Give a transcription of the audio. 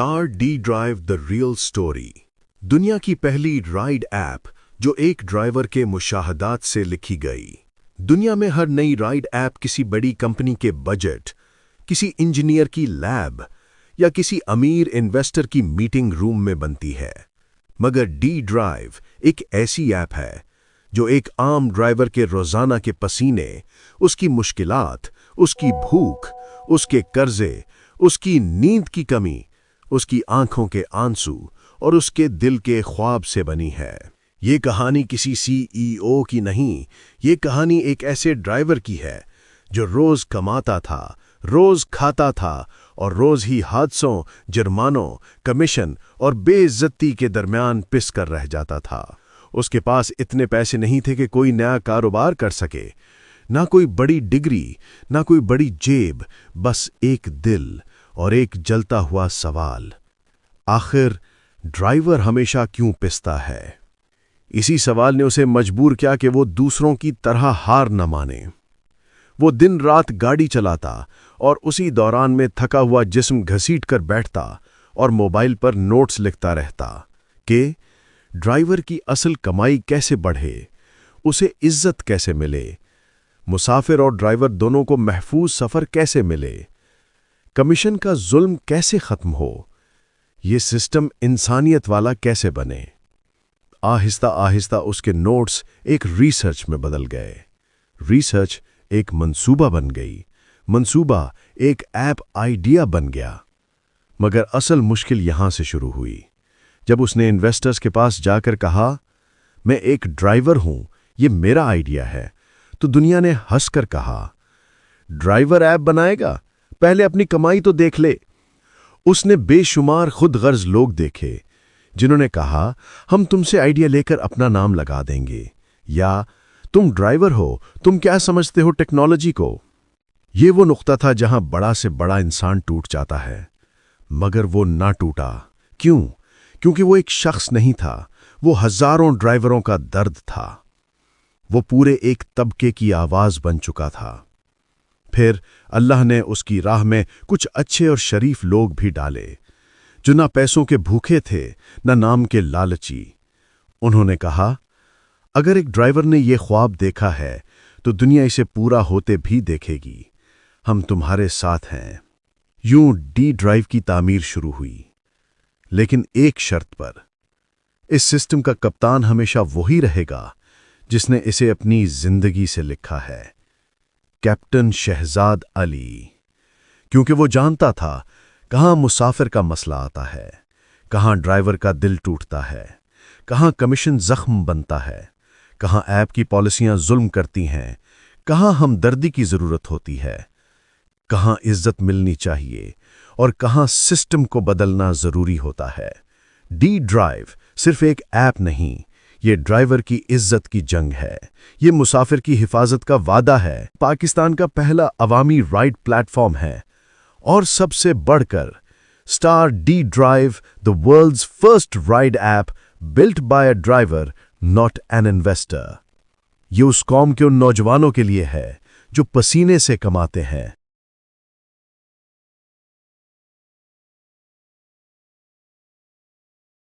Star D drive the real story. दुनिया की पहली राइड ऐप जो एक ड्राइवर के मुशाहदात से लिखी गई। दुनिया में हर नई राइड ऐप किसी बड़ी कंपनी के बजट, किसी इंजीनियर की लैब या किसी अमीर इन्वेस्टर की मीटिंग रूम में बनती है, मगर डी ड्राइव एक ऐसी ऐप है जो एक आम ड्राइवर के रोजाना के पसीने, उसकी मुश्किलात, उसकी भूख, उसके कर्जे, उसकी नींद की कमी, उसकी आंखों के आंसू और उसके दिल के ख्वाब से बनी है। ये कहानी किसी सीईओ की नहीं, ये कहानी एक ऐसे ड्राइवर की है जो रोज कमाता था, रोज खाता था और रोज ही हादसों, जुर्मानों, कमीशन और बेइज्जती के दरमियान पिस कर रह जाता था। उसके पास इतने पैसे नहीं थे कि कोई नया कारोबार कर सके, ना कोई बड़ी डिग्री, ना कोई बड़ी जेब, बस एक दिल और एक जलता हुआ सवाल, आखिर ड्राइवर हमेशा क्यों पिसता है? इसी सवाल ने उसे मजबूर किया कि वो दूसरों की तरह हार न माने। वो दिन रात गाड़ी चलाता और उसी दौरान में थका हुआ जिस्म घसीट कर बैठता और मोबाइल पर नोट्स लिखता रहता कि ड्राइवर की असल कमाई कैसे बढ़े, उसे इज्जत कैसे मिले, मुसाफिर और ड्राइवर दोनों को महफूज सफर कैसे मिले, कमीशन का जुल्म कैसे खत्म हो, ये सिस्टम इंसानियत वाला कैसे बने। आहिस्ता आहिस्ता उसके नोट्स एक रिसर्च में बदल गए, रिसर्च एक मंसूबा बन गई, मंसूबा एक ऐप आइडिया बन गया। मगर असल मुश्किल यहां से शुरू हुई जब उसने इन्वेस्टर्स के पास जाकर कहा, मैं एक ड्राइवर हूं, ये मेरा आइडिया है। तो दुनिया ने हंसकर कहा, ड्राइवर ऐप बनाएगा, पहले अपनी कमाई तो देख ले। उसने बेशुमार खुद गर्ज लोग देखे जिन्होंने कहा, हम तुमसे आइडिया लेकर अपना नाम लगा देंगे, या तुम ड्राइवर हो, तुम क्या समझते हो टेक्नोलॉजी को। ये वो नुक्ता था जहां बड़ा से बड़ा इंसान टूट जाता है, मगर वो ना टूटा। क्यों? क्योंकि वो एक शख्स नहीं था, वो हजारों ड्राइवरों का दर्द था। वो पूरे एक तबके की आवाज बन चुका था। फिर अल्लाह ने उसकी राह में कुछ अच्छे और शरीफ लोग भी डाले जो ना पैसों के भूखे थे, ना नाम के लालची। उन्होंने कहा, अगर एक ड्राइवर ने यह ख्वाब देखा है तो दुनिया इसे पूरा होते भी देखेगी, हम तुम्हारे साथ हैं। यूं डी ड्राइव की तामीर शुरू हुई, लेकिन एक शर्त पर। इस सिस्टम का कप्तान हमेशा वही रहेगा जिसने इसे अपनी जिंदगी से लिखा है, कैप्टन शहजाद अली। क्योंकि वो जानता था कहां मुसाफिर का मसला आता है, कहां ड्राइवर का दिल टूटता है, कहां कमीशन जख्म बनता है, कहां ऐप की पॉलिसियां जुल्म करती हैं, कहां हमदर्दी की जरूरत होती है, कहां इज्जत मिलनी चाहिए और कहां सिस्टम को बदलना जरूरी होता है। डी ड्राइव सिर्फ एक ऐप नहीं, ये ड्राइवर की इज्जत की जंग है, ये मुसाफिर की हिफाजत का वादा है, पाकिस्तान का पहला अवामी राइड प्लेटफॉर्म है, और सबसे बढ़कर star D drive, the world's first ride app built by a driver not an investor. ये उस कौम के उन नौजवानों के लिए है जो पसीने से कमाते हैं,